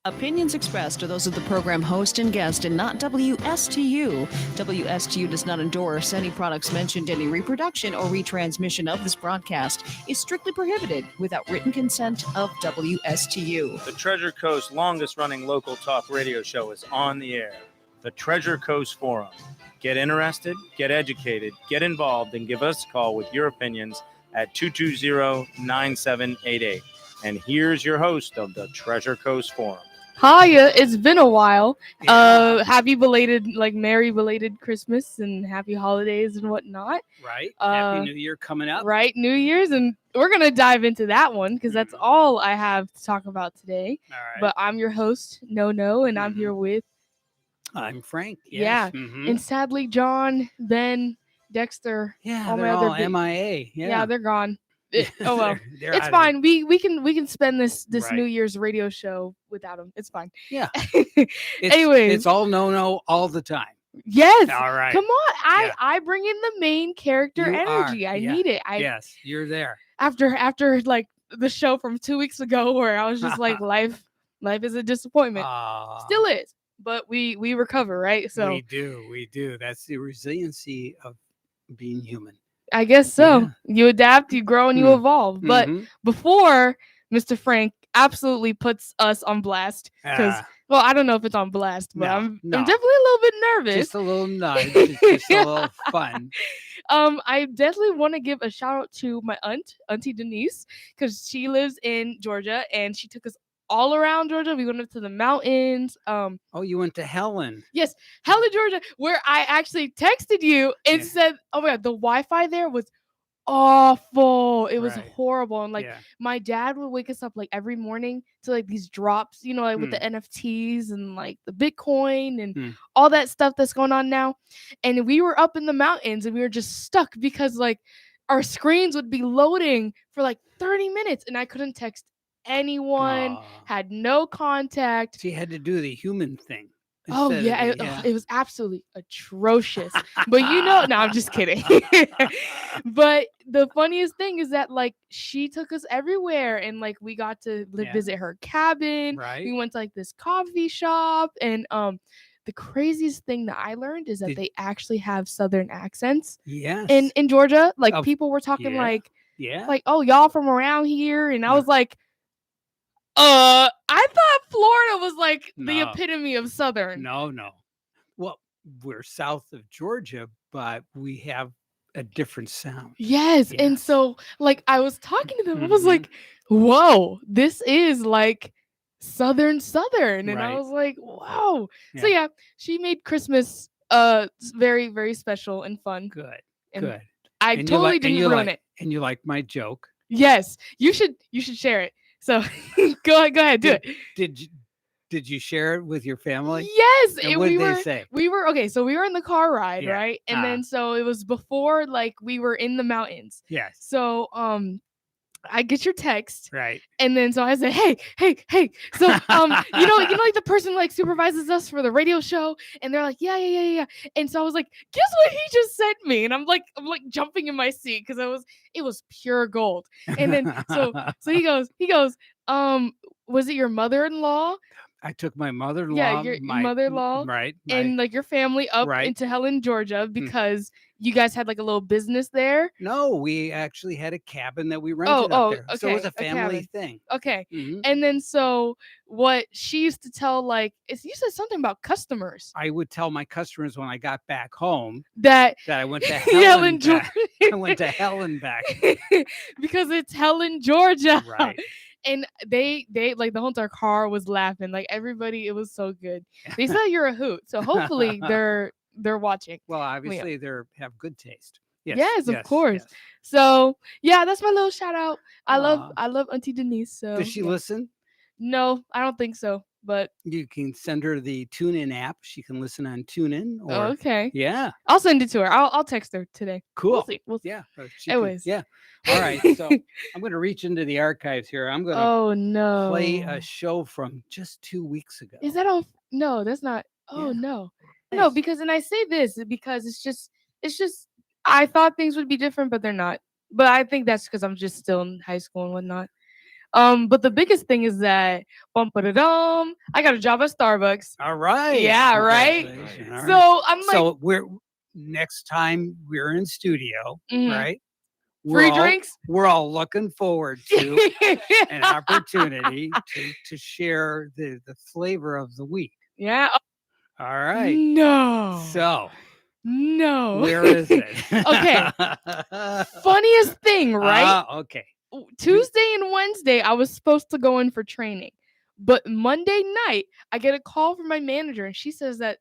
Opinions expressed are those of the program host and guest and not WSTU. WSTU does not endorse any products mentioned. Any reproduction or retransmission of this broadcast is strictly prohibited without written consent of WSTU. The Treasure Coast longest-running local talk radio show is on the air. The Treasure Coast Forum. Get interested, get educated, get involved, and give us a call with your opinions at 220-9788. And here's your host of the Treasure Coast Forum. Hiya, it's been a while. Yeah. Happy belated, merry belated Christmas and happy holidays and whatnot. Right. Happy New Year coming up. Right, New Year's, and we're going to dive into that one because that's all I have to talk about today. All right. But I'm your host, No, and I'm here with... I'm Frank. Yeah. Yes. And sadly, John, Ben, Dexter, all my other MIA. Yeah, they're gone. Oh well, they're it's fine. We can spend this right. New Year's radio show without them. It's fine. Yeah. Anyways, it's all no all the time. Yes. All right. Come on. I bring in the main character energy. I need it. Yes, you're there. After like the show from 2 weeks ago where I was just like life is a disappointment. Still is. But we recover, right? So we do. That's the resiliency of being human. I guess so. Yeah. You adapt, you grow, and you evolve. But before Mr. Frank absolutely puts us on blast, because well, I don't know if it's on blast, but I'm definitely a little bit nervous. Just a little nudge, just a little fun. I definitely want to give a shout out to my Auntie Denise, because she lives in Georgia and she took us all around Georgia. We went up to the mountains. Oh, you went to Helen? Yes, Helen, Georgia, where I actually texted you and said, "Oh my God, the Wi-Fi there was awful. It was horrible." And my dad would wake us up like every morning to like these drops, you know, like with the NFTs and like the Bitcoin and all that stuff that's going on now. And we were up in the mountains and we were just stuck because like our screens would be loading for like 30 minutes and I couldn't text anyone, had no contact. So you had to do the human thing. Oh yeah, it was absolutely atrocious. But no, I'm just kidding. But the funniest thing is that like she took us everywhere and like we got to visit her cabin. Right. We went to like this coffee shop and the craziest thing that I learned is that they actually have Southern accents. Yes. In Georgia, like people were talking like oh, y'all from around here, and I was like, I thought Florida was like the epitome of Southern. No. Well, we're south of Georgia, but we have a different sound. Yes. And so like I was talking to them, I was like, whoa, this is like Southern. And I was like, whoa. Yeah. So she made Christmas very, very special and fun. Good. I totally didn't ruin it. And you like my joke. Yes. You should share it. So go ahead, do it. Did you share it with your family? Yes. And what did they say? We were so we were in the car ride, right? And then so it was before like we were in the mountains. Yes. So I get your text. Right. And then so I said, hey. So you know like the person like supervises us for the radio show and they're like, yeah. And so I was like, guess what he just sent me? And I'm like jumping in my seat because it was pure gold. And then so he goes, was it your mother-in-law? I took my mother-in-law. Yeah, your mother-in-law. Right. And like your family up into Helen, Georgia, because you guys had like a little business there. No, we actually had a cabin that we rented up there. Okay, so it was a family thing. Okay. And then so what she used to tell you said something about customers. I would tell my customers when I got back home that I went to Helen back. I went to Helen back. Because it's Helen, Georgia. Right. And they like the whole entire car was laughing. Like everybody, it was so good. They said you're a hoot. So hopefully they're watching. Well, obviously they have good taste. Yes, of course. Yes. So that's my little shout out. I love Auntie Denise. So does she listen? No, I don't think so. But you can send her the TuneIn app. She can listen on TuneIn. Okay. Yeah. I'll send it to her. I'll text her today. Cool. We'll see. Yeah. Anyways. Yeah. All right. So I'm going to reach into the archives here. I'm going to play a show from just 2 weeks ago. Is that all? No, that's not. Oh, no. No, because, and I say this because it's just, I thought things would be different, but they're not. But I think that's because I'm just still in high school and whatnot. But the biggest thing is that I got a job at Starbucks. All right. Yeah, right. All So right. I'm like, so we're next time we're in studio, right? Free drinks. We're all looking forward to an opportunity to share the flavor of the week. Yeah. All right. No. So. No. Where is it? Okay. Funniest thing, right? Okay. Tuesday and Wednesday, I was supposed to go in for training. But Monday night, I get a call from my manager, and she says that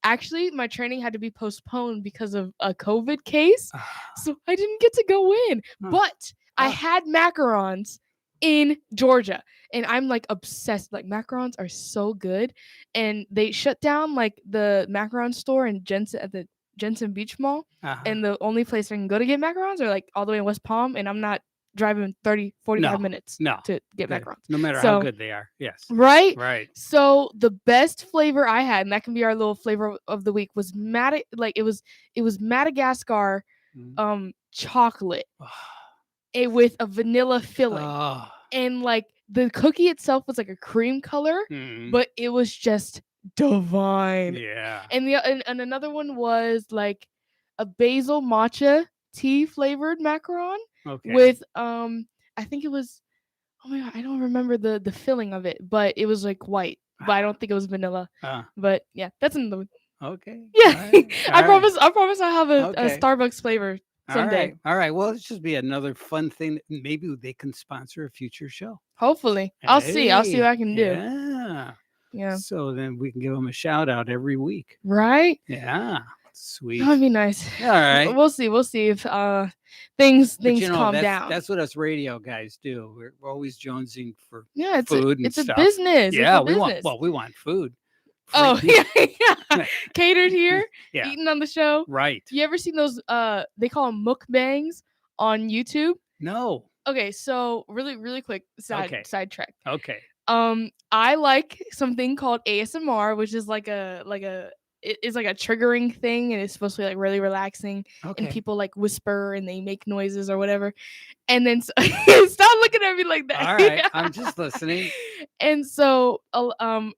actually my training had to be postponed because of a COVID case. So I didn't get to go in. But I had macarons in Georgia, and I'm like obsessed. Like, macarons are so good. And they shut down like the macaron store in Jensen at the Jensen Beach Mall. And the only place I can go to get macarons are like all the way in West Palm, and I'm not driving 45 minutes to get macarons. No matter how good they are. Yes. Right. So the best flavor I had, and that can be our little flavor of the week, was it was Madagascar chocolate with a vanilla filling. And like the cookie itself was like a cream color, but it was just divine. Yeah. And and another one was like a basil matcha tea flavored macaron with I think it was, oh my god, I don't remember the filling of it, but it was like white, but I don't think it was vanilla. But yeah, that's another one. Okay. Yeah. I promise I'll have a Starbucks flavor someday. All right. Well, it's just be another fun thing. Maybe they can sponsor a future show. Hopefully. I'll see what I can do. Yeah. So then we can give them a shout out every week. Right? Yeah. Sweet. That would be nice. All right. We'll see if things calm down. That's what us radio guys do. We're always jonesing for it's food it's and a stuff. business. Yeah, we want food. Yeah. Catered here, Yeah. eating on the show. Right. You ever seen those they call them mukbangs on YouTube? No. Okay, so really quick sidetrack. Okay. I like something called ASMR, which is like it's like a triggering thing, and it's supposed to be like really relaxing. And people like whisper and they make noises or whatever. And then stop looking at me like that. All right, I'm just listening. And so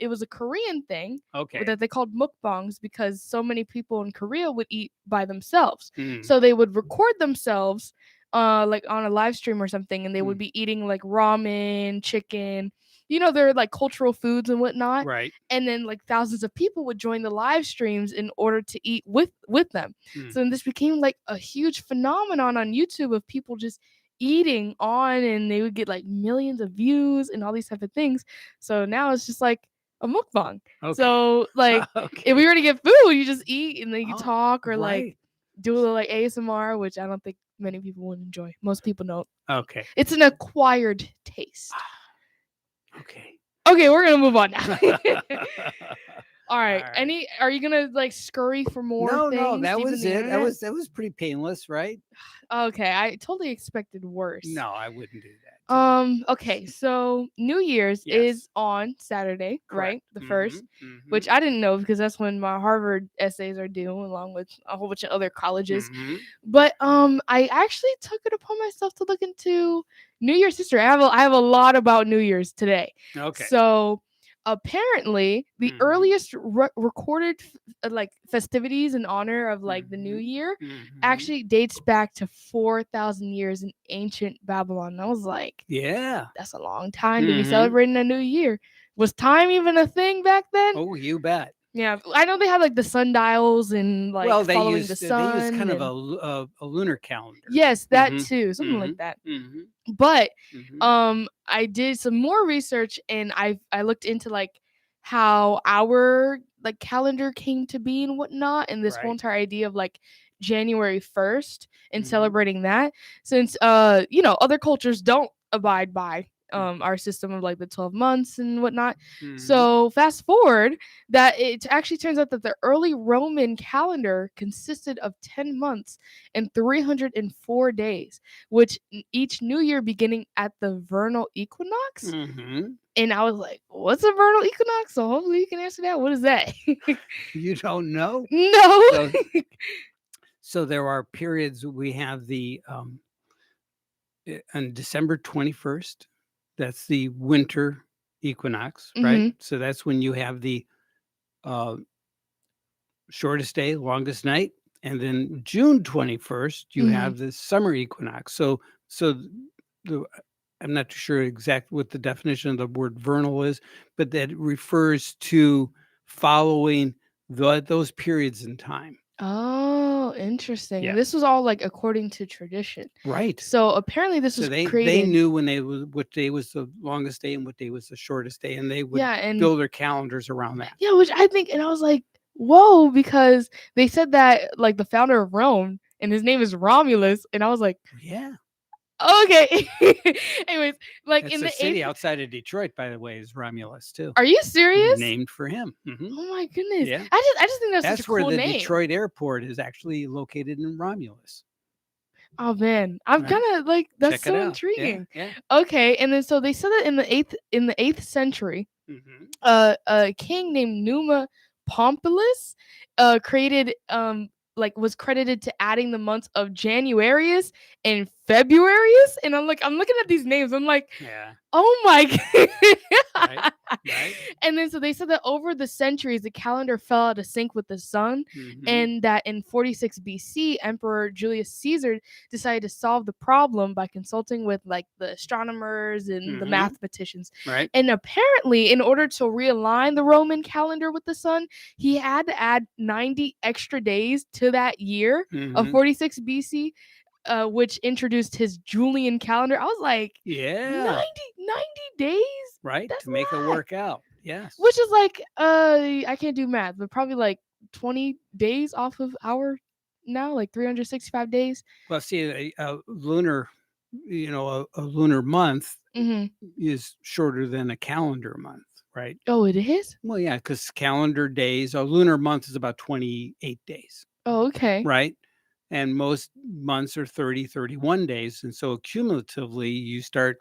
it was a Korean thing that they called mukbangs because so many people in Korea would eat by themselves. So they would record themselves like on a live stream or something, and they would be eating like ramen, chicken, they're like cultural foods and whatnot. Right. And then like thousands of people would join the live streams in order to eat with them. So then this became like a huge phenomenon on YouTube of people just eating on, and they would get like millions of views and all these type of things. So now it's just like a mukbang. So like if we were to get food, you just eat and then you talk or like do a little like ASMR, which I don't think many people would enjoy. Most people don't. Okay. It's an acquired taste. Okay, we're gonna move on now. All right. Are you gonna like scurry for more? No, that was it. That was pretty painless, right? Okay, I totally expected worse. No, I wouldn't do that. Okay, so New Year's is on Saturday, right? The 1st, which I didn't know because that's when my Harvard essays are due, along with a whole bunch of other colleges. But I actually took it upon myself to look into New Year's history. I have a lot about New Year's today. Okay. So apparently the earliest recorded like festivities in honor of like the new year actually dates back to 4,000 years in ancient Babylon. And I was like, yeah, that's a long time to be celebrating a new year. Was time even a thing back then? Oh, you bet. Yeah, I know they had like the sundials and like following the sun. They used kind of a lunar calendar. Yes, that too, something like that. But I did some more research, and I looked into like how our like calendar came to be and whatnot, and this whole entire idea of like January 1st and celebrating that, since other cultures don't abide by our system of like the 12 months and whatnot. So fast forward, that it actually turns out that the early Roman calendar consisted of 10 months and 304 days, which each new year beginning at the vernal equinox. And I was like, what's a vernal equinox? So hopefully you can answer that. What is that? You don't know? No. So there are periods. We have the on December 21st, That's the winter equinox, right? So that's when you have the shortest day, longest night. And then June 21st, you have the summer equinox. So I'm not too sure exactly what the definition of the word vernal is, but that refers to following those periods in time. Oh, interesting. Yeah. And this was all like according to tradition. Right. So apparently this was created. They knew what day was the longest day and what day was the shortest day, and they would build their calendars around that. Yeah, which I think, and I was like, whoa, because they said that like the founder of Rome, and his name is Romulus, and I was like, yeah. Okay. Anyways, like it's in the the city outside of Detroit, by the way, is Romulus too. Are you serious? Named for him. Oh my goodness. Yeah. I just think that's such a cool where the name. Detroit airport is actually located in Romulus. Oh man, I'm kind of like that's so intriguing. Yeah. Okay, and then so they said that in the 8th century, a king named Numa Pompilus created was credited to adding the months of Januarius and Februarius, and I'm looking at these names, I'm like, oh my god. Right. And then so they said that over the centuries the calendar fell out of sync with the sun, and that in 46 BC Emperor Julius Caesar decided to solve the problem by consulting with like the astronomers and the mathematicians. Right. And apparently in order to realign the Roman calendar with the sun, he had to add 90 extra days to that year of 46 BC, which introduced his Julian calendar. I was like, 90 days? Right, That's to make it work out. Yes. Which is like, I can't do math, but probably like 20 days off of our now, like 365 days. Well, see, a lunar, a lunar month is shorter than a calendar month, right? Oh, it is? Well, yeah, because calendar days, a lunar month is about 28 days. Oh, okay. Right. And most months are 30, 31 days. And so cumulatively, you start.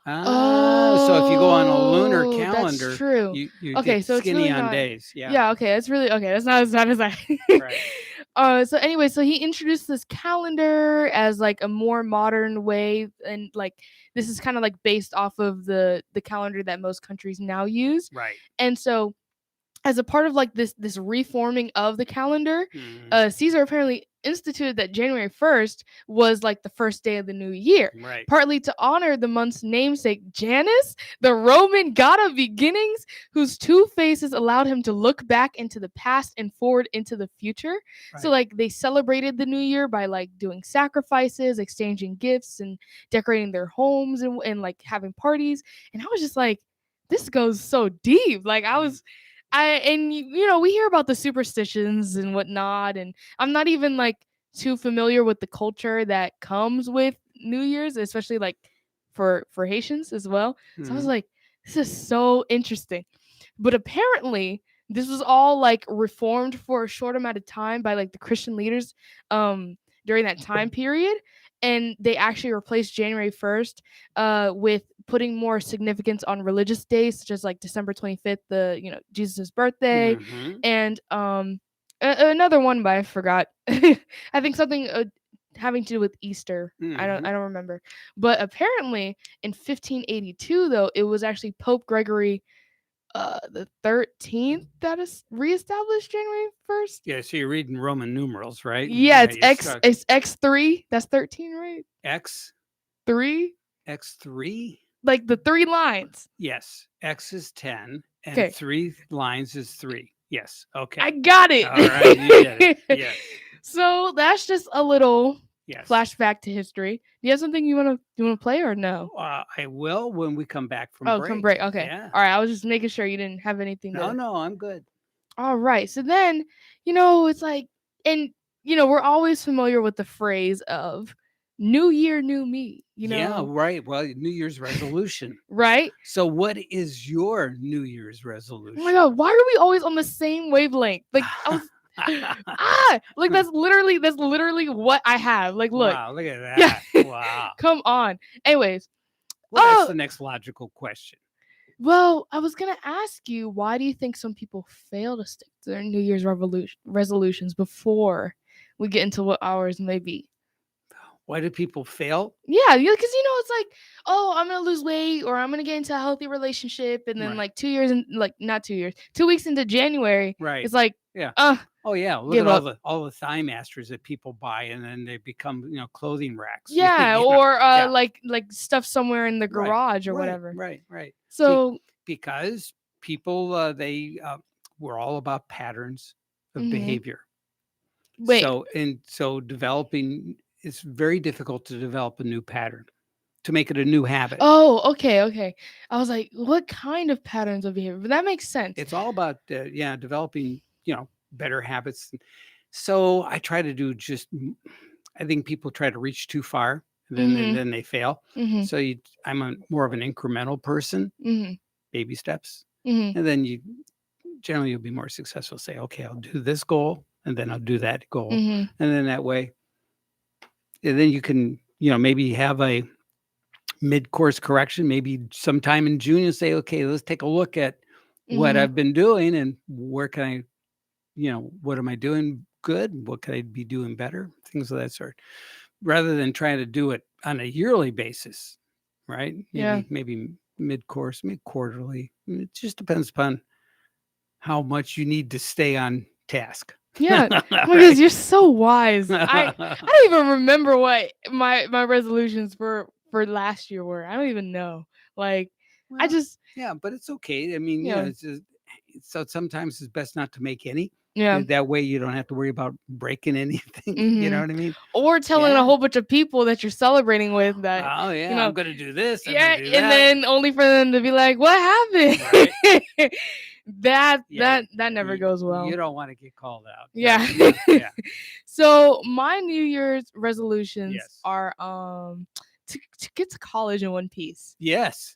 So if you go on a lunar calendar, that's true. You okay, get so skinny it's really on not, days. Yeah. Yeah. Okay. That's really okay. That's not as bad as I. Right. So anyway, so he introduced this calendar as like a more modern way, and like this is kind of like based off of the calendar that most countries now use. Right. And so, as a part of like this reforming of the calendar, Caesar apparently instituted that January 1st was like the first day of the new year, partly to honor the month's namesake Janus, the Roman god of beginnings, whose two faces allowed him to look back into the past and forward into the future. So like they celebrated the new year by like doing sacrifices, exchanging gifts, and decorating their homes, and like having parties. And I was just like, this goes so deep. Like we hear about the superstitions and whatnot, and I'm not even like too familiar with the culture that comes with New Year's, especially like for Haitians as well. So I was like, this is so interesting. But apparently this was all like reformed for a short amount of time by like the Christian leaders during that time period. And they actually replaced January 1st with putting more significance on religious days, such as like December 25th, Jesus' birthday, and another one, but I forgot. I think something having to do with Easter. I don't remember. But apparently in 1582, though, it was actually Pope Gregory the 13th that is reestablished January 1st. Yeah, so you're reading Roman numerals, right? Yeah, it's X3. That's 13, right? X3. Like the 3 lines. Yes. X is 10 and 3 lines is 3. Yes. Okay. I got it. All right, you get it. Yeah. So that's just a little flashback to history. Do you have something you want to play or no? I will when we come back from break. Come break. Okay. Yeah. All right. I was just making sure you didn't have anything. No, I'm good. All right. So then, it's like, and we're always familiar with the phrase of New Year, new me. Yeah, right. Well, New Year's resolution. Right. So, what is your New Year's resolution? Oh my God! Why are we always on the same wavelength? Like I was. Like that's literally what I have. Like, look. Wow, look at that. Yeah. Wow. Come on. Anyways. Well, that's the next logical question. Well, I was going to ask you, why do you think some people fail to stick to their New Year's resolutions before we get into what ours may be? Why do people fail? Yeah, because it's like, oh, I'm gonna lose weight or I'm gonna get into a healthy relationship, and then Right. like 2 years and like not 2 years, 2 weeks into January, Right. it's like, Yeah. uh, Oh yeah. Look give at up. all the thigh masters that people buy, and then they become clothing racks. Yeah, You know? or Yeah. like stuff somewhere in the Right. garage or Right. whatever. Right. Right. So Because people we're all about patterns of mhm. behavior. Wait. So developing, it's very difficult to develop a new pattern, to make it a new habit. Oh, okay. I was like, what kind of patterns of behavior? But that makes sense. It's all about developing better habits. So I try to do I think people try to reach too far, and then they fail. Mhm. So I'm more of an incremental person, Mhm. baby steps, Mhm. and then generally you'll be more successful. Say, okay, I'll do this goal, and then I'll do that goal, Mhm. and then that way, and then you can maybe have a mid-course correction, maybe sometime in June, and say, okay, let's take a look at what Mhm. I've been doing and where can I, what am I doing good? What could I be doing better? Things of that sort, rather than trying to do it on a yearly basis, right? Yeah. Maybe mid-course, quarterly. It just depends upon how much you need to stay on task. Yeah, because Right? you're so wise. I don't even remember what my resolutions for last year were. I don't even know. Like, I Well, just yeah, but it's okay. I mean, Yeah. it's just, so sometimes it's best not to make any. yeah. That way you don't have to worry about breaking anything. You know Mhm. what I mean? Or telling Yeah. a whole bunch of people that you're celebrating with that. Oh yeah, know, I'm gonna do this. I'm Yeah, gonna do and that. then only for them to be like, "What happened?" that Yeah, never goes well. You don't want to get called out. Yeah. Yeah. So my New Year's resolutions Yes. are to get to college in one piece. Yes.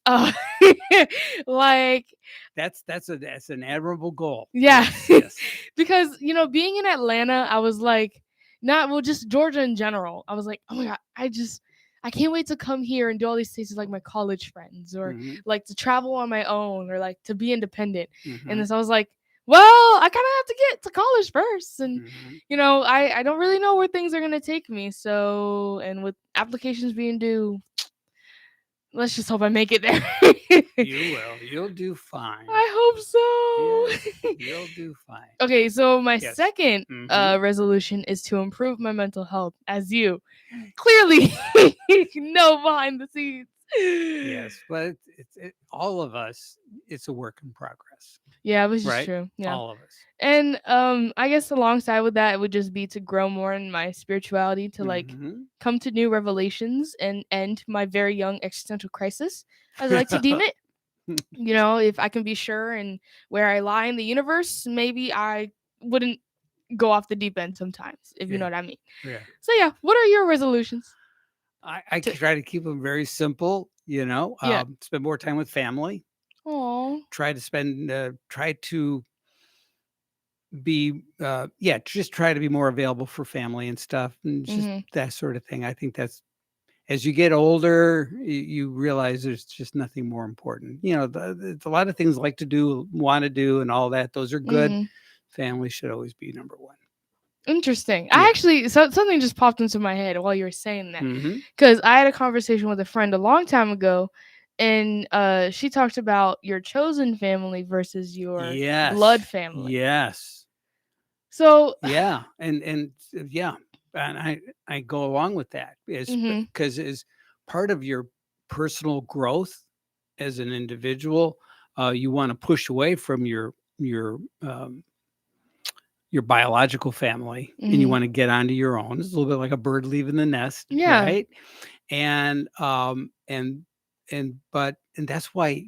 Like That's an admirable goal. yeah. Yes. Because being in Atlanta, I was like, just Georgia in general. I was like, oh my god, I can't wait to come here and do all these things with like my college friends, or Mhm. like to travel on my own, or like to be independent. Mhm. And then so I was like, well, I kind of have to get to college first, and Mhm. I don't really know where things are gonna take me. So, and with applications being due, let's just hope I make it there. You will. You'll do fine. I hope so. Yeah, you'll do fine. Okay, so my Yes. second Mhm. resolution is to improve my mental health, as you clearly know behind the scenes. Yes, but all of us, it's a work in progress, Yeah, which is right? true. Yeah. All of us. And I guess alongside with that, it would just be to grow more in my spirituality, to like Mhm. come to new revelations and end my very young existential crisis, as I like to deem it. If I can be sure and where I lie in the universe, maybe I wouldn't go off the deep end sometimes, if you know Yeah. what I mean. Yeah. So yeah, what are your resolutions? I try to keep them very simple, Yeah. spend more time with family, Oh. try to be, just try to be more available for family and stuff, and just Mhm. that sort of thing. I think that's, as you get older, you realize there's just nothing more important. It's a lot of things like to do, want to do, and all that. Those are good. Mhm. Family should always be number one. Interesting. Yeah. I actually something just popped into my head while you were saying that, Mm-hmm. because I had a conversation with a friend a long time ago, and she talked about your chosen family versus your blood family. Yes. So Yeah. Yeah. And I go along with that, Mhm. because as part of your personal growth as an individual, you want to push away from your biological family, and you Mhm. want to get onto your own. It's a little bit like a bird leaving the nest, Yeah. right? And that's why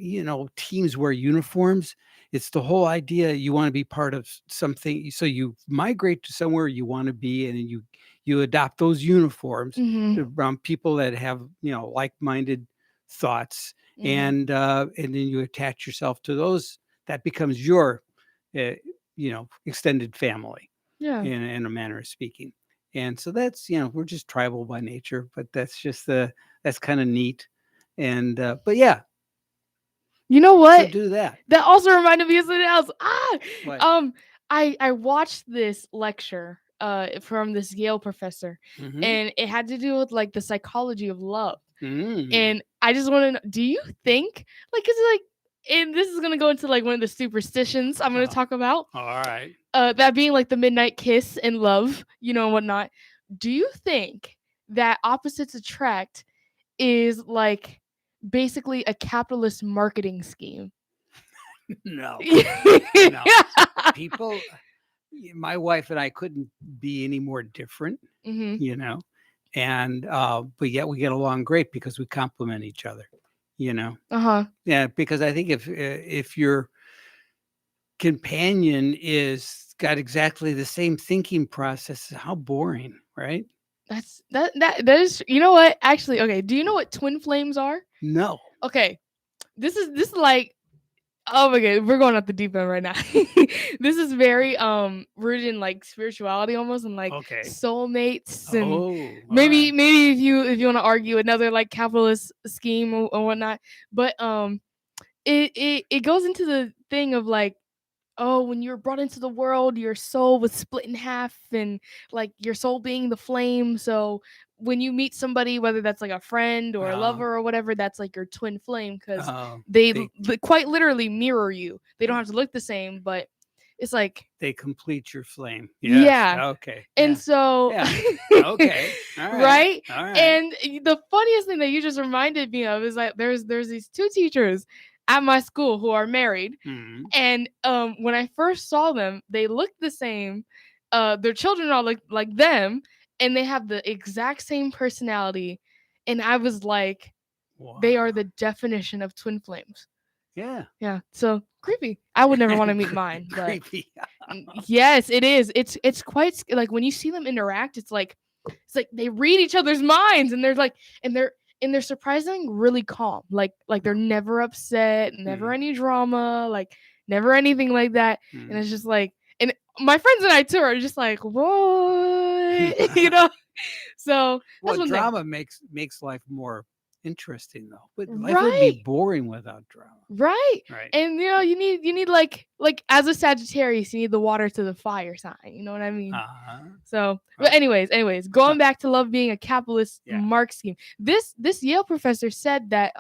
teams wear uniforms. It's the whole idea. You want to be part of something, so you migrate to somewhere you want to be, and you adopt those uniforms Mhm. from people that have like-minded thoughts, Mhm. and then you attach yourself to those. That becomes your extended family, Yeah. in a manner of speaking. And so that's, we're just tribal by nature, but that's kind of neat. And but yeah, You know so what? do that. That also reminded me of something else. What? I watched this lecture from this Yale professor, and it had to do with like the psychology of love. And I just want to know, do you think like, cause like, and this is gonna go into like one of the superstitions I'm gonna talk about. All right. That being like the midnight kiss and love, you know, and whatnot. Do you think that opposites attract is like basically a capitalist marketing scheme? No. No. People, my wife and I couldn't be any more different, you know, and but yet we get along great because we complement each other, you know. Yeah, because I think if your companion is got exactly the same thinking process, how boring, right? That is, you know what? Actually, okay. Do you know what twin flames are? No. Okay. This is like, oh my god, we're going off the deep end right now. This is very rooted in like spirituality almost, and like soulmates, and maybe if you want to argue another like capitalist scheme or whatnot, but it goes into the thing of like, oh, when you're brought into the world, your soul was split in half, and like your soul being the flame. So when you meet somebody, whether that's like a friend or a lover or whatever, that's like your twin flame, because they quite literally mirror you. They don't have to look the same, but it's like they complete your flame. Yes. Yeah. Okay. And so okay. All right. Right? All right. And the funniest thing that you just reminded me of is like there's these two teachers at my school who are married. And when I first saw them, they looked the same. Their children are like them, and they have the exact same personality. And I was like, they are the definition of twin flames. Yeah. Yeah. So creepy. I would never want to meet mine. But creepy. Yes, it is. It's quite like when you see them interact, it's like they read each other's minds, and they're like, and they're surprisingly really calm. Like they're never upset, never any drama, like never anything like that. And it's just like, and my friends and I too are just like, what? You know? So that's one drama thing. makes life more interesting though, but life would be boring without drama. Right. And you know, you need like as a Sagittarius, you need the water to the fire sign. You know what I mean? So, but anyways, going back to love being a capitalist mark scheme. This Yale professor said that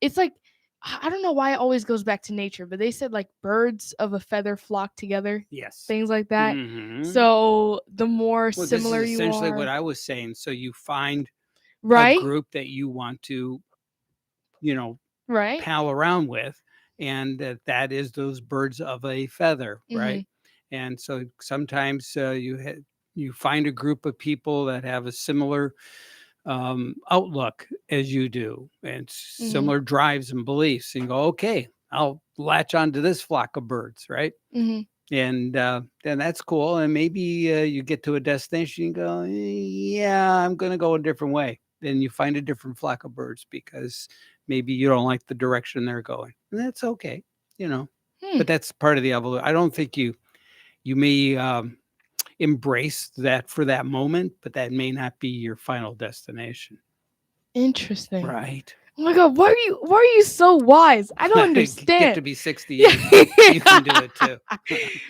it's like, I don't know why it always goes back to nature, but they said like birds of a feather flock together. Yes. Things like that. So the more similar this is you essentially are, what I was saying. So you find right? a group that you want to, you know, right? pal around with, and that is those birds of a feather, right? And so sometimes you find a group of people that have a similar outlook as you do, and similar drives and beliefs, and go, okay, I'll latch onto this flock of birds, right? And then that's cool. And maybe you get to a destination and go, yeah, I'm going to go a different way. Then you find a different flock of birds because maybe you don't like the direction they're going. And that's okay, you know. But that's part of the evolution. I don't think you may embrace that for that moment, but that may not be your final destination. Interesting. Right. Oh my god, why are you so wise? I don't understand. Get to be 60 years. You can do it too.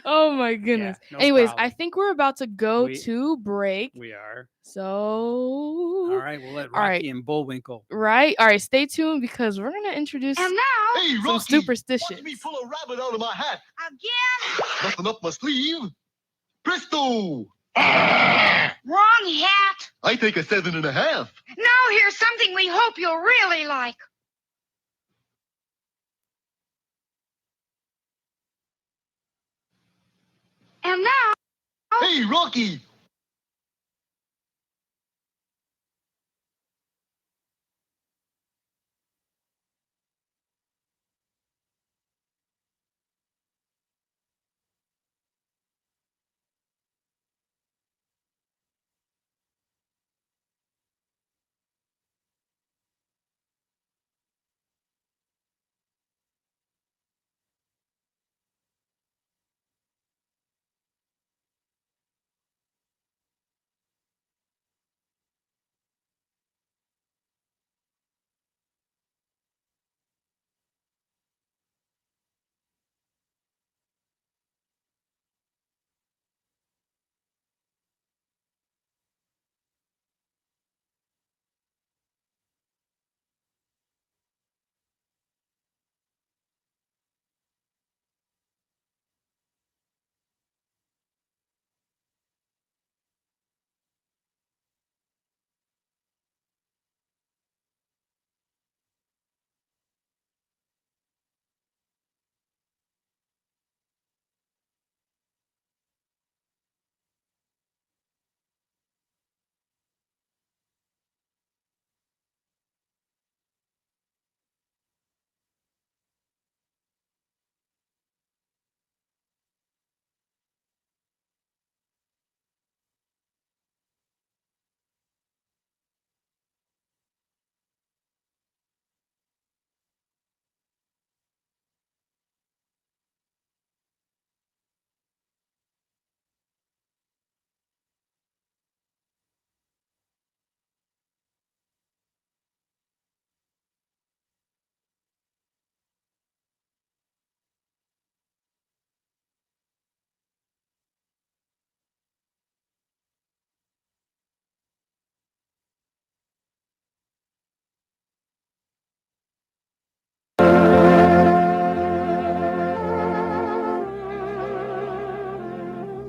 Oh my goodness. No Anyways, problem. I think we're about to go to break. We are. So all right, we'll let Rocky and Bullwinkle. Right. All right, stay tuned because we're gonna introduce and now some superstitions. Watch me pull a rabbit out of my hat. Again? Nothing up my sleeve. Presto! Wrong hat. I take a 7.5. Now here's something we hope you'll really like. And now... Hey, Rocky!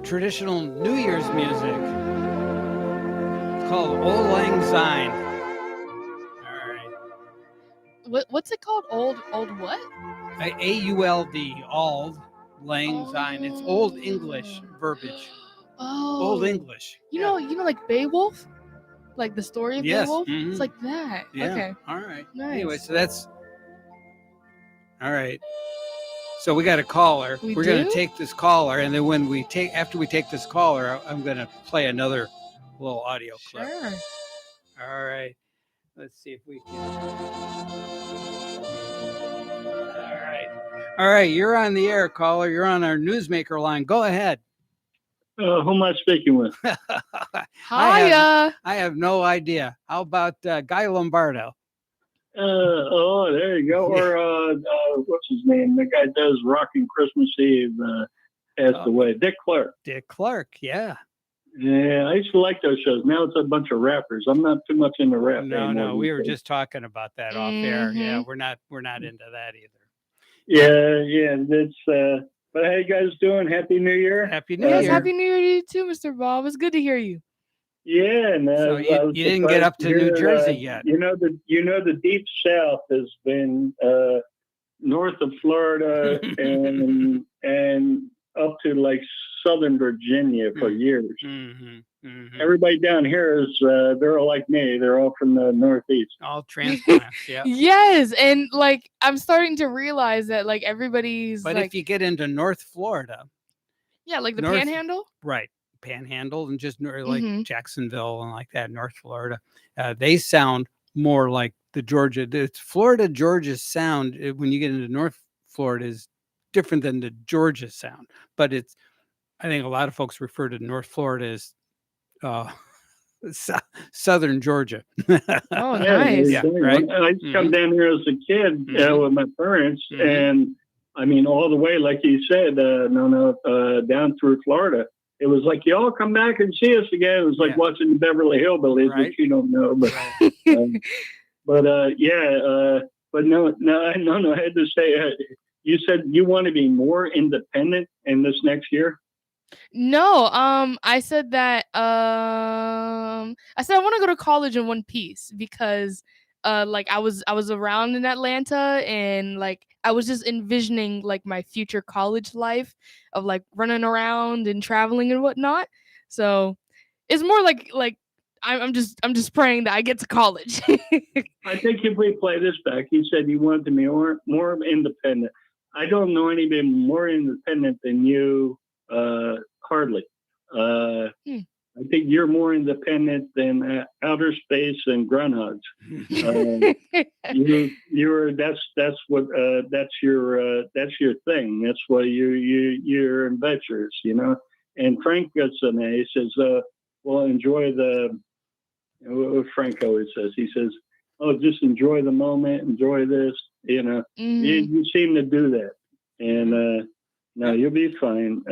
traditional New Year's music. It's called Old Lang Syne. All right. What's it called? Old what? AULD, Auld Lang Syne. It's Old English verbiage. Oh. Old English. You know, like Beowulf? Like the story of Yes. Beowulf? Mhm. It's like that. Yeah. Okay. All right. Nice. Anyway, so that's all right. So we got a caller. We're going to take this caller, and then after we take this caller, I'm going to play another little audio clip. Sure. All right. Let's see if we can. All right. You're on the air, caller. You're on our newsmaker line. Go ahead. Who am I speaking with? Hiya. I have no idea. How about Guy Lombardo? There you go. Or what's his name? The guy does Rocking Christmas Eve. Passed away. Dick Clark. Dick Clark. Yeah. Yeah, I used to like those shows. Now it's a bunch of rappers. I'm not too much into rap anymore. No, we were just talking about that off air. Yeah, we're not into that either. Yeah, that's. But how you guys doing? Happy New Year! Happy New Year! Yes, Happy New Year to you too, Mr. Bob. It's good to hear you. Yeah, and so you didn't get up to New Jersey yet. You know the Deep South has been north of Florida and up to like Southern Virginia for years. Everybody down here is they're all like me. They're all from the Northeast. All transplants. Yeah. Yes, and like I'm starting to realize that like everybody's. But like, if you get into North Florida. Yeah, like the Panhandle. Right. Panhandle and just like Jacksonville and like that, North Florida, they sound more like the Georgia. The Florida Georgia sound when you get into North Florida is different than the Georgia sound. But I think a lot of folks refer to North Florida as Southern Georgia. Oh, nice. Yeah, right. I used to come down here as a kid with my parents, and I mean all the way, like you said, down through Florida. It was like, y'all come back and see us again. It was like watching the Beverly Hillbillies, which you don't know. But, but no, I had to say, you said you want to be more independent in this next year? No, I said that, I said I want to go to college in one piece because like I was around in Atlanta and like I was just envisioning like my future college life of like running around and traveling and whatnot. So it's more like I'm just praying that I get to college. I think if we play this back, you said you wanted to be more independent. I don't know anybody more independent than you, hardly. I think you're more independent than outer space and groundhogs. That's your thing. That's why you're adventurous, you know. And Frank gets an A. He says, "Well, enjoy what Frank always says. He says, oh, just enjoy the moment, enjoy this. You know, you seem to do that, and no, you'll be fine."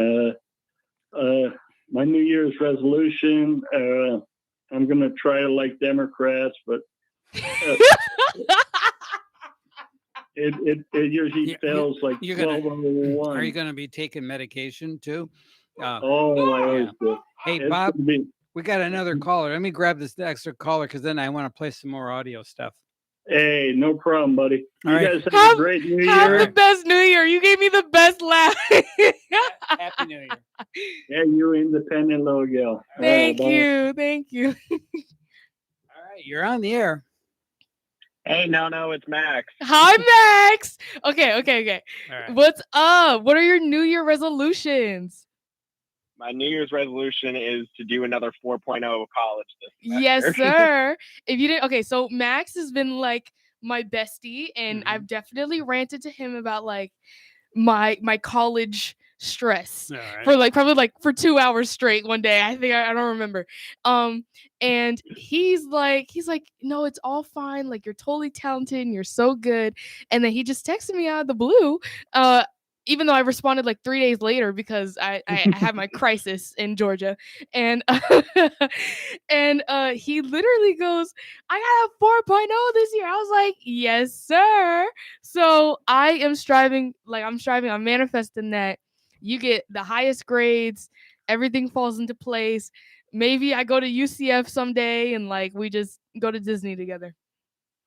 My New Year's resolution, I'm going to try to like Democrats, but it usually fails like 12:01. Are you going to be taking medication too? I always do. Hey, It's Bob, we got another caller. Let me grab this extra caller because then I want to play some more audio stuff. Hey, no problem, buddy. All right. Guys have a great New Year. Have the best New Year. You gave me the best laugh. Happy New Year. Yeah, you independent little gal. Thank you. All right, you're on the air. Hey, no, it's Max. Hi, Max. Okay. All right. What's up? What are your New Year resolutions? My New Year's resolution is to do another 4.0 of college this semester. Yes, sir. If you didn't, okay, so Max has been like my bestie, and I've definitely ranted to him about like my college stress for like probably like for 2 hours straight one day. I think I don't remember. And he's like, no, it's all fine. Like you're totally talented and you're so good. And then he just texted me out of the blue. Even though I responded like 3 days later because I had my crisis in Georgia, and he literally goes, "I got a 4.0 this year." I was like, "Yes, sir." So I'm manifesting that you get the highest grades everything falls into place. Maybe I go to UCF someday and like we just go to Disney together.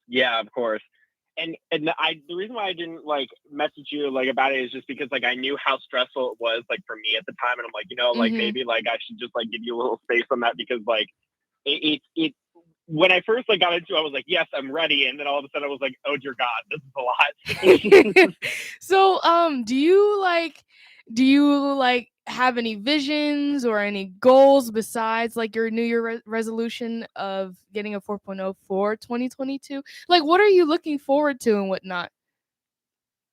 Yeah, of course. And the reason why I didn't like message you like about it is just because like I knew how stressful it was like for me at the time, and I'm like, like maybe like I should just like give you a little space on that, because like it when I first like got into it, I was like, yes, I'm ready, and then all of a sudden I was like, oh dear God, this is a lot. So do you like have any visions or any goals besides like your New Year resolution of getting a 4.0 for 2022? Like, what are you looking forward to and whatnot?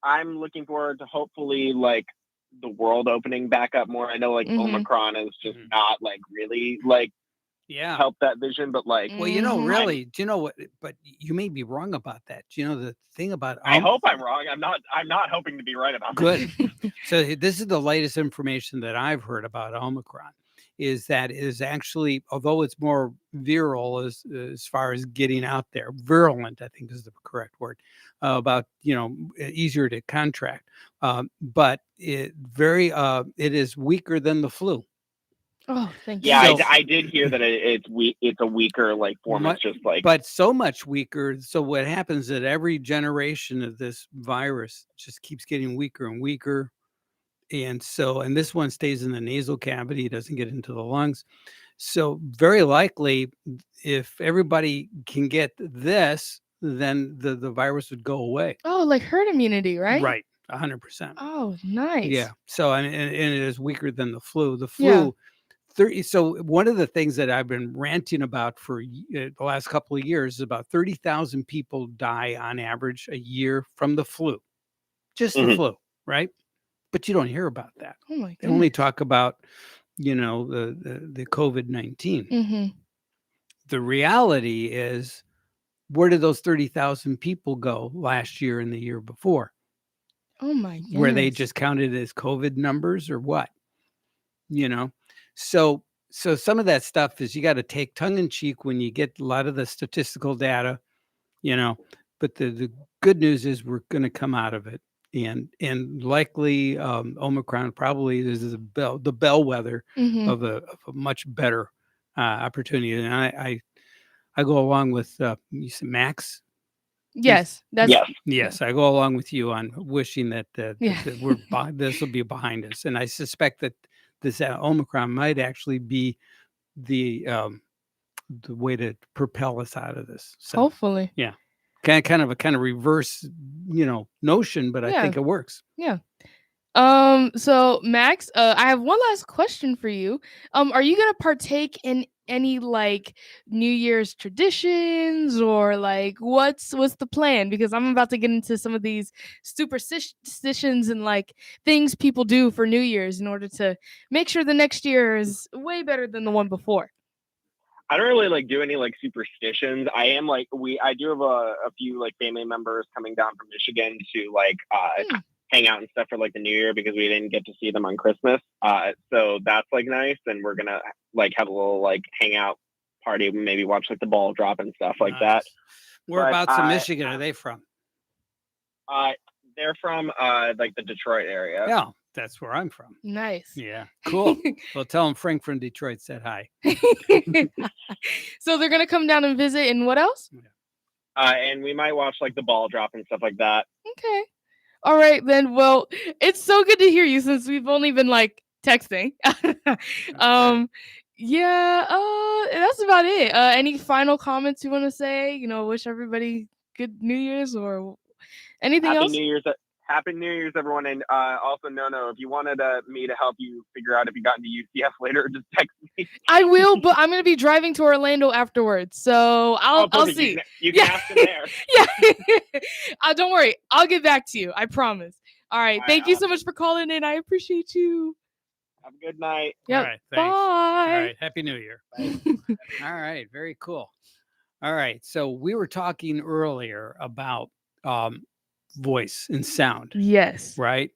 I'm looking forward to hopefully like the world opening back up more. I know like Omicron is just not like really like help that vision, but like, well, really, do you know what? But you may be wrong about that. Do you know the thing about? I hope I'm wrong. I'm not hoping to be right about good. So this is the latest information that I've heard about Omicron. Is that is actually, although it's more viral as far as getting out there, virulent, I think is the correct word, about easier to contract, but it is weaker than the flu. Oh, thank you. Yeah, so, I did hear that it's a weaker like form. It's just like, but so much weaker. So what happens that every generation of this virus just keeps getting weaker and weaker. And this one stays in the nasal cavity, doesn't get into the lungs. So very likely, if everybody can get this, then the virus would go away. Oh, like herd immunity, right? Right, 100%. Oh, nice. Yeah. So and it is weaker than the flu. The flu. Yeah. So one of the things that I've been ranting about for the last couple of years is about 30,000 people die on average a year from the flu, just the flu, right? But you don't hear about that. Oh my goodness. They only talk about, the COVID-19. The reality is, where did those 30,000 people go last year and the year before? Oh my goodness. Were they just counted as COVID numbers or what? So some of that stuff is you got to take tongue in cheek when you get a lot of the statistical data, but the good news is we're going to come out of it. And likely Omicron probably is the bellwether of a much better opportunity. And I go along with you said Max. Yes, yes. I go along with you on wishing that this will be behind us. And I suspect that this Omicron might actually be the way to propel us out of this. So, hopefully, yeah. Kind of reverse, notion, but I think it works. Yeah. So Max, I have one last question for you. Are you gonna partake in any like New Year's traditions, or like what's the plan? Because I'm about to get into some of these superstitions and like things people do for New Year's in order to make sure the next year is way better than the one before. I don't really like do any like superstitions. I am like I do have a few like family members coming down from Michigan to like hang out and stuff for like the New Year, because we didn't get to see them on Christmas. So that's like nice, and we're gonna like have a little like hangout party, maybe watch like the ball drop and stuff like that. Whereabouts in Michigan are they from? They're from like the Detroit area. Yeah, that's where I'm from. Nice. Yeah, cool. Well, tell them Frank from Detroit said hi. So they're gonna come down and visit, and what else? And we might watch like the ball drop and stuff like that. Okay. All right then. Well, it's so good to hear you since we've only been like texting. Yeah. That's about it. Any final comments you want to say? Wish everybody good New Year's or anything else? Happy New Year's, everyone. And also, no, if you wanted me to help you figure out if you got into UCF later, just text me. I will, but I'm going to be driving to Orlando afterwards, so I'll see. You can ask them there. Yeah. Don't worry. I'll get back to you. I promise. All right. Thank you so much for calling in. I appreciate you. Have a good night. Yep. All right. Thanks. Bye. All right. Happy New Year. All right. Very cool. All right. So we were talking earlier about voice and sound. Yes. Right.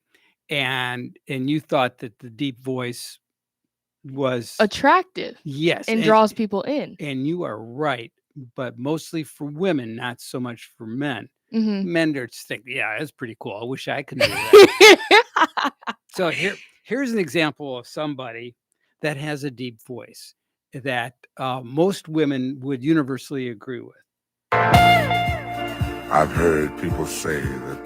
And you thought that the deep voice was attractive. Yes. And draws people in. And you are right. But mostly for women, not so much for men. Mm-hmm. Men just think, yeah, that's pretty cool. I wish I could do that. So here's an example of somebody that has a deep voice that most women would universally agree with. I've heard people say that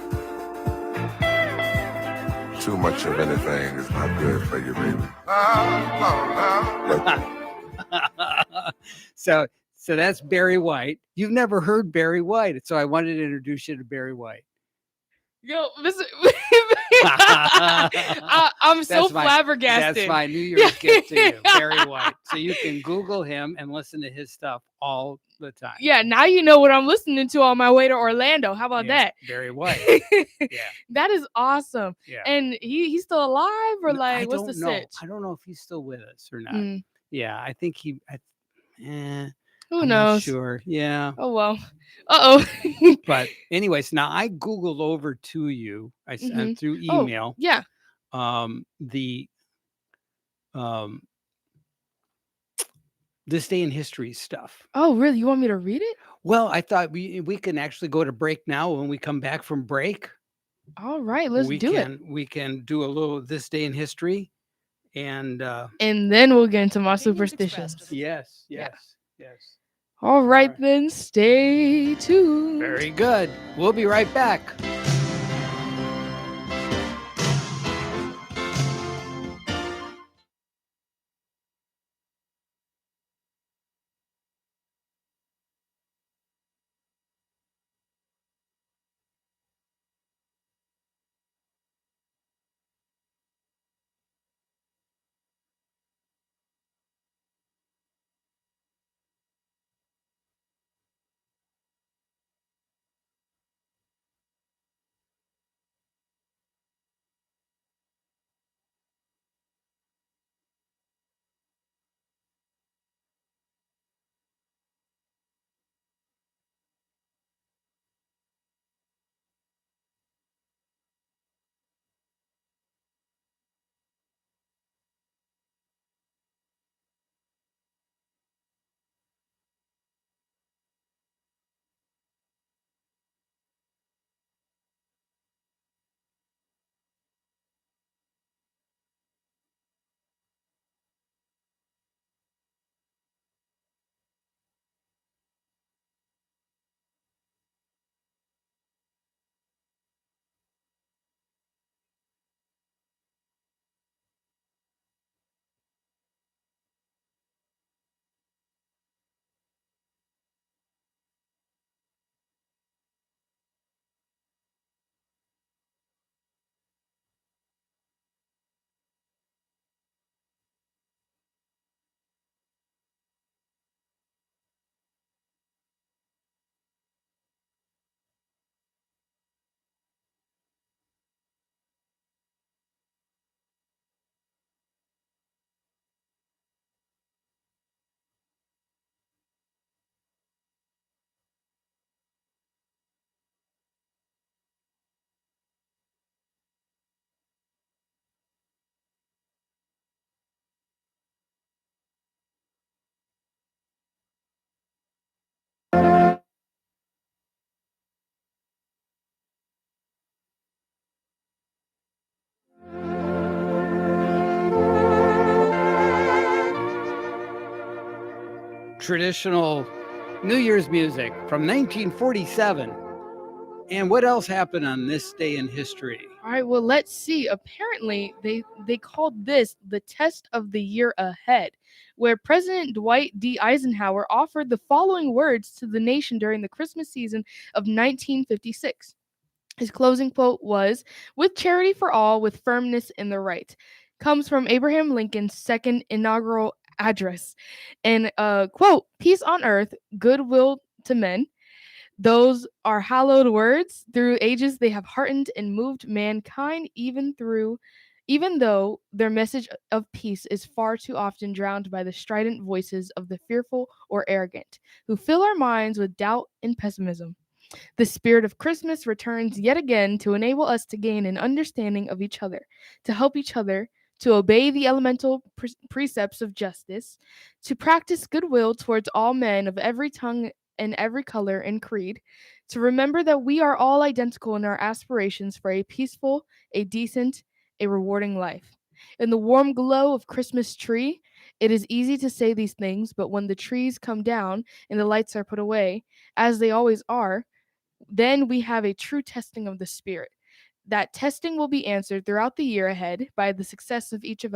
too much of anything is not good for you, baby. So that's Barry White. You've never heard Barry White, so I wanted to introduce you to Barry White. Yo, this I'm so flabbergasted. That's my New Year's gift to you, Barry White. So you can Google him and listen to his stuff all the time. Yeah, now you know what I'm listening to on my way to Orlando. How about that? Barry White. Yeah. That is awesome. Yeah. And he's still alive, or like, what's the sitch? I don't know if he's still with us or not. Yeah, I think Who I'm knows? not sure. Yeah. Oh well. Uh-oh. But anyways, now I Googled over to you. I sent through email. Yeah. This day in history stuff. Oh, really? You want me to read it? Well, I thought we can actually go to break now. When we come back from break, all right, let's do it. We can do a little this day in history, and then we'll get into my superstitions. Yes. All right, then stay tuned. Very good. We'll be right back. Traditional New Year's music from 1947. And what else happened on this day in history? All right, well, let's see. Apparently, they called this the test of the year ahead, where President Dwight D. Eisenhower offered the following words to the nation during the Christmas season of 1956. His closing quote was, "With charity for all, with firmness in the right." Comes from Abraham Lincoln's second inaugural address. And quote, "Peace on earth, goodwill to men. Those are hallowed words. Through ages they have heartened and moved mankind, even though their message of peace is far too often drowned by the strident voices of the fearful or arrogant, who fill our minds with doubt and pessimism. The spirit of Christmas returns yet again to enable us to gain an understanding of each other, to help each other, to obey the elemental precepts of justice, to practice goodwill towards all men of every tongue and every color and creed, to remember that we are all identical in our aspirations for a peaceful, a decent, a rewarding life. In the warm glow of Christmas tree, it is easy to say these things, but when the trees come down and the lights are put away, as they always are, then we have a true testing of the spirit. That testing will be answered throughout the year ahead by the success of each of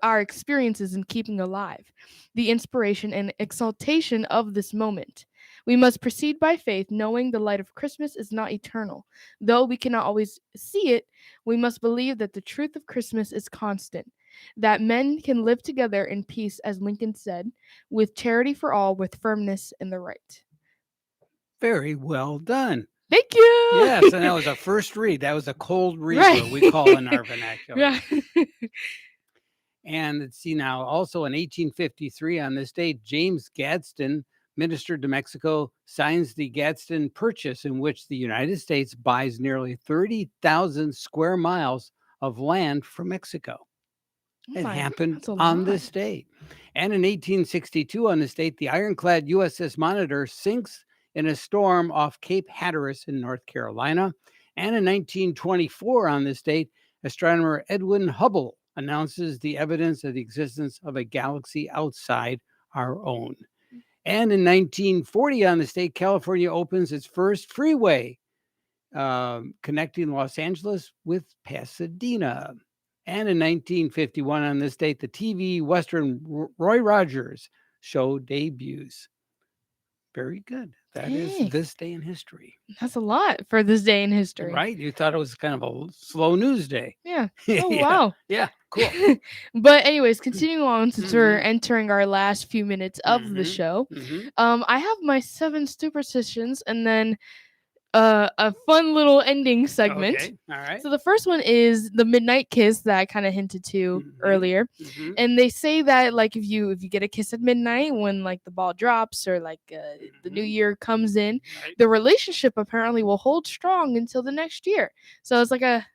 our experiences in keeping alive, the inspiration and exaltation of this moment. We must proceed by faith, knowing the light of Christmas is not eternal. Though we cannot always see it, we must believe that the truth of Christmas is constant, that men can live together in peace, as Lincoln said, with charity for all, with firmness in the right. Very well done. Thank you. Yes, and that was a first read. That was a cold read, Right. what we call in our vernacular. Yeah. And let's see now, also in 1853, on this date, James Gadsden, minister to Mexico, signs the Gadsden Purchase, in which the United States buys nearly 30,000 square miles of land from Mexico. It happened on this date. And in 1862, on this date, the ironclad USS Monitor sinks in a storm off Cape Hatteras in North Carolina. And in 1924, on this date, astronomer Edwin Hubble announces the evidence of the existence of a galaxy outside our own. And in 1940, on this date, California opens its first freeway connecting Los Angeles with Pasadena. And in 1951, on this date, the TV Western Roy Rogers show debuts. Very good. That is this day in history. That's a lot for this day in history. Right? You thought it was kind of a slow news day. Yeah. Oh, wow. Yeah, cool. But anyways, continuing on, since we're entering our last few minutes of the show, I have my 7 superstitions and then a fun little ending segment. Okay. All right. So the first one is the midnight kiss that I kind of hinted to earlier. And they say that like if you get a kiss at midnight when like the ball drops or like the new year comes in, the relationship apparently will hold strong until the next year. So it's like an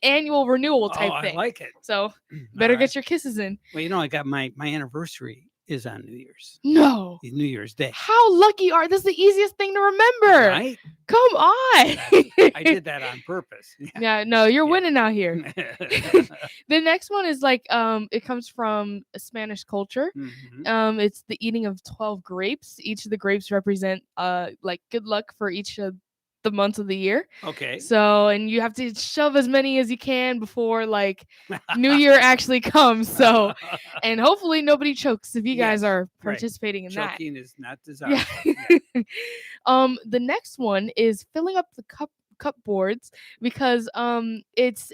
annual renewal type thing. I like it. So better get your kisses in. Well, I got my anniversary is on New Year's. No. New Year's Day. How lucky are this? The easiest thing to remember. Right? Come on. I did that on purpose. Yeah, no, you're winning out here. The next one is like it comes from Spanish culture. It's the eating of 12 grapes. Each of the grapes represent like good luck for each of the months of the year. Okay. So, and you have to shove as many as you can before like New Year actually comes. So, and hopefully nobody chokes if you guys are participating in that. Choking is not desirable. Yeah. The next one is filling up the cup boards because it's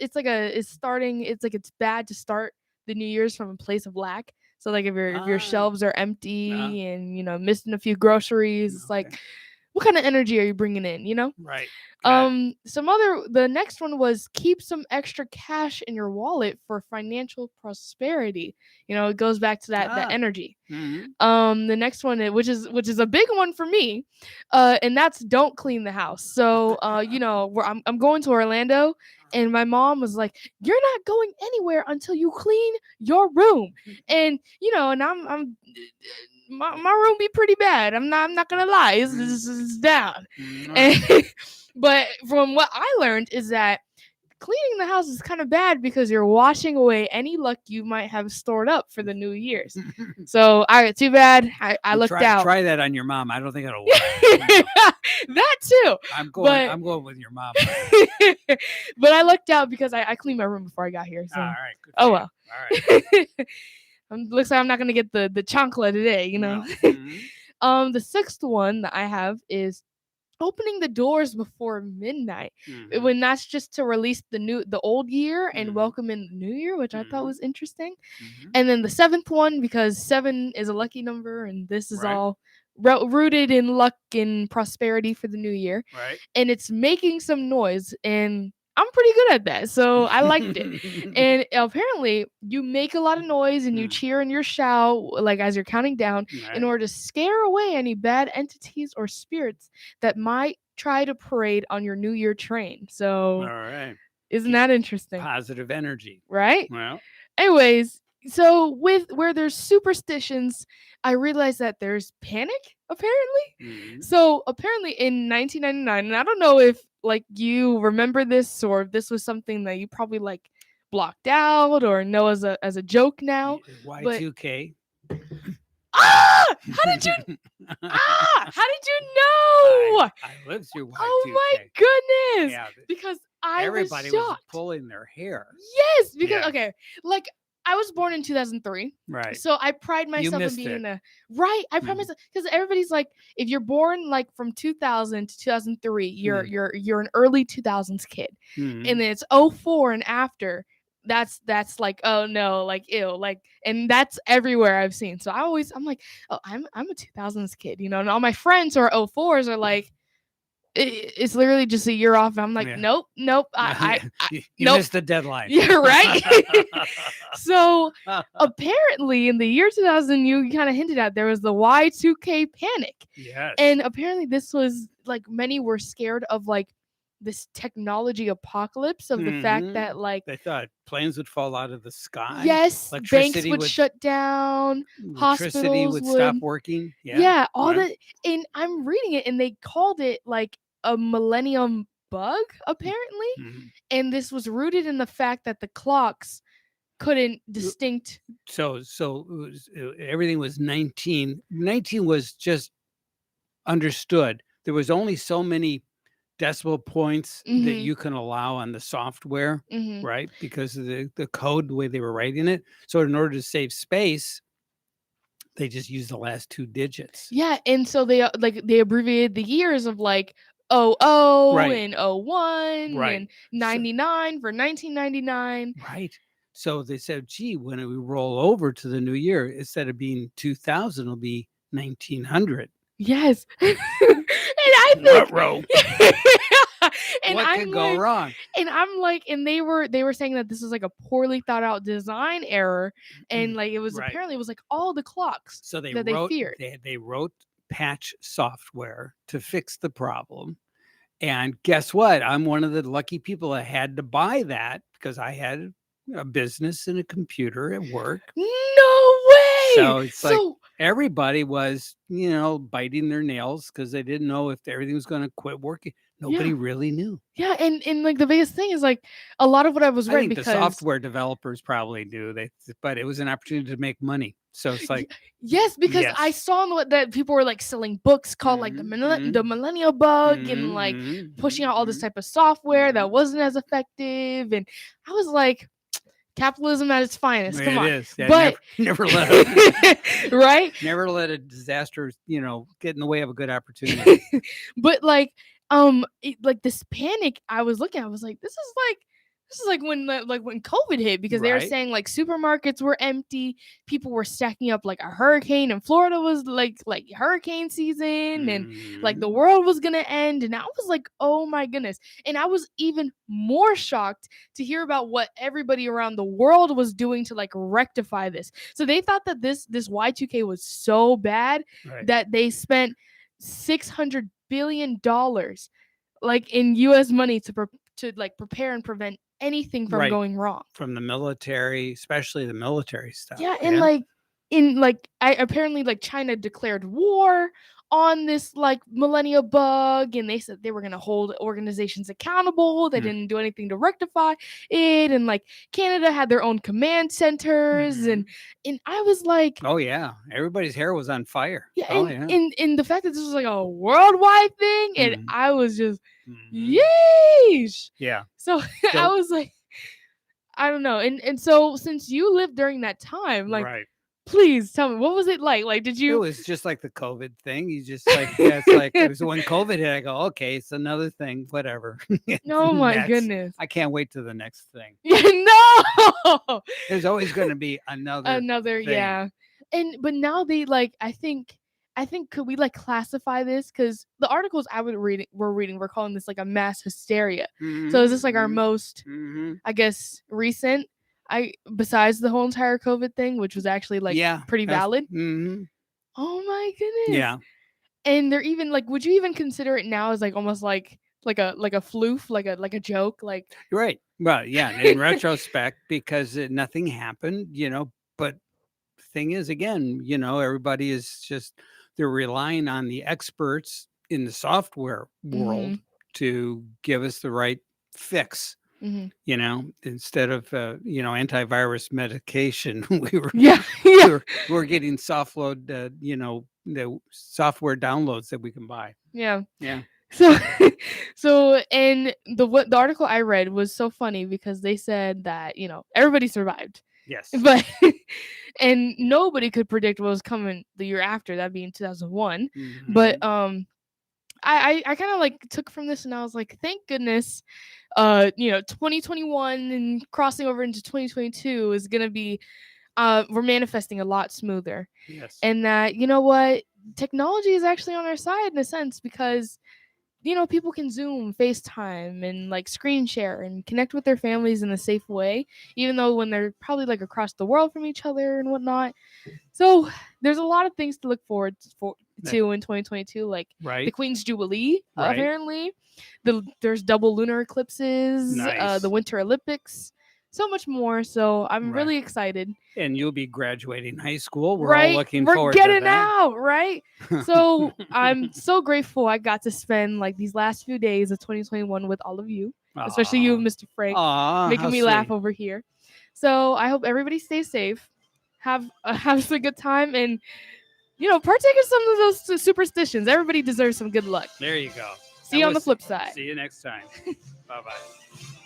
bad to start the New Year's from a place of lack. So like if your shelves are empty and missing a few groceries, it's like, what kind of energy are you bringing in, Right. The next one was keep some extra cash in your wallet for financial prosperity. It goes back to that energy. The next one, which is a big one for me, and that's don't clean the house. So, I'm going to Orlando, and my mom was like, "You're not going anywhere until you clean your room." And and I'm my room be pretty bad. I'm not gonna lie, it's down. But from what I learned is that cleaning the house is kind of bad because you're washing away any luck you might have stored up for the New Year's. So too bad I lucked out. Try that on your mom. I don't think it'll work. That too. I'm going with your mom. But I lucked out because I cleaned my room before I got here. So. All right. Good well. All right. Looks like I'm not gonna get the chancla today, No. The sixth one that I have is opening the doors before midnight, when that's just to release the old year and welcome in the new year, which I thought was interesting. And then the seventh one, because 7 is a lucky number, and this is all rooted in luck and prosperity for the new year. Right. And it's making some noise, and I'm pretty good at that, so I liked it. And apparently, you make a lot of noise and you cheer and you shout, like as you're counting down, in order to scare away any bad entities or spirits that might try to parade on your New Year train. So, all right, isn't that interesting? Positive energy, right? Well, anyways, so where there's superstitions, I realized that there's panic. Apparently, so apparently in 1999, and I don't know if like you remember this or if this was something that you probably like blocked out or know as a joke now. But Y2k. how did you know? I lived through Y2k. Oh my goodness. Yeah, because I everybody was was shocked. pulling their hair. Yes, because okay, like I was born in 2003. Right. So I pride myself in being right. I pride myself because everybody's like, if you're born like from 2000 to 2003, you're an early 2000s kid. And then it's 04 and after. That's like, oh no, like ew, like, and that's everywhere I've seen. So I'm like, oh, I'm a 2000s kid, you know, and all my friends who are 04s are like, it's literally just a year off. And I'm like, nope. You nope. missed the deadline. Yeah, right. So apparently in the year 2000, you kind of hinted at there was the Y2k Panic. Yes. And apparently this was like many were scared of like this technology apocalypse of the fact that like they thought planes would fall out of the sky. Yes, banks would shut down, electricity hospitals would stop working. Yeah, all that. And I'm reading it, and they called it like a millennium bug, apparently. And this was rooted in the fact that the clocks couldn't distinct. So everything was 19. 19 was just understood. There was only so many decimal points that you can allow on the software, right? Because of the code, the way they were writing it. So in order to save space, they just used the last 2 digits. Yeah, and so they abbreviated the years of like 00 and 01 and 99 for 1999. Right. So they said, gee, when we roll over to the new year, instead of being 2000, it'll be 1900. Yes. And I think and what could go wrong? And I'm like, and they were saying that this was like a poorly thought out design error, and like it was apparently it was like all the clocks so they feared. They wrote patch software to fix the problem. And guess what? I'm one of the lucky people that had to buy that because I had a business and a computer at work. No way. So it's like everybody was, biting their nails because they didn't know if everything was going to quit working. Nobody really knew. Yeah, and like the biggest thing is like a lot of what I was reading because the software developers probably knew but it was an opportunity to make money. So it's like yes, because I saw that people were like selling books called like the Millennial Bug and like pushing out all this type of software that wasn't as effective, and I was like, capitalism at its finest. Come on. It is. Yeah, but never let right? Never let a disaster, get in the way of a good opportunity. But like like this panic I was looking at, I was like, this is like when COVID hit, because they were saying like supermarkets were empty, people were stacking up like a hurricane, and Florida was like hurricane season, and like the world was gonna end, and I was like, oh my goodness. And I was even more shocked to hear about what everybody around the world was doing to like rectify this. So they thought that this Y2K was so bad that they spent $600 billion like in US money to like prepare and prevent anything from going wrong. From the military, especially the military stuff. Yeah, and I apparently like China declared war on this like millennial bug, and they said they were going to hold organizations accountable. They didn't do anything to rectify it, and like Canada had their own command centers, and I was like, oh yeah, everybody's hair was on fire. Yeah, and the fact that this was like a worldwide thing, and I was just yeesh. Yeah. So I was like, I don't know. And so since you lived during that time, like please tell me, what was it like? Like, did you? It was just like the COVID thing. You just like, it's like it was when COVID hit. I go, okay, it's another thing, whatever. Oh my goodness! I can't wait to the next thing. Yeah, no. There's always going to be another thing. Yeah. But now they like, I think could we like classify this, because the articles we're reading, we're calling this like a mass hysteria. So is this like our most, I guess, recent? Besides the whole entire COVID thing, which was actually like pretty valid. Oh my goodness. Yeah. And they're even like, would you even consider it now as like almost like a floof, like a joke, like right? Well, yeah. In retrospect, because nothing happened, But the thing is, again, everybody is just they're relying on the experts in the software world to give us the right fix. You know, instead of antivirus medication, we were getting soft load, the software downloads that we can buy. Yeah. Yeah. So and the article I read was so funny because they said that everybody survived. Yes. But and nobody could predict what was coming the year after, that being 2001. But I kind of like took from this and I was like, thank goodness 2021 and crossing over into 2022 is gonna be we're manifesting a lot smoother. Yes. And that, you know what, technology is actually on our side in a sense because people can Zoom, FaceTime, and like screen share and connect with their families in a safe way, even though when they're probably like across the world from each other and whatnot. So there's a lot of things to look forward to in 2022, like the Queen's Jubilee, apparently. There's double lunar eclipses, the Winter Olympics, so much more. So I'm really excited. And you'll be graduating high school. We're all looking forward to that. We're getting out, right? So I'm so grateful I got to spend like these last few days of 2021 with all of you, especially you, Mr. Frank, making me laugh over here. So I hope everybody stays safe, have a good time, and partake in some of those superstitions. Everybody deserves some good luck. There you go. See you on the flip side. See you next time. Bye-bye.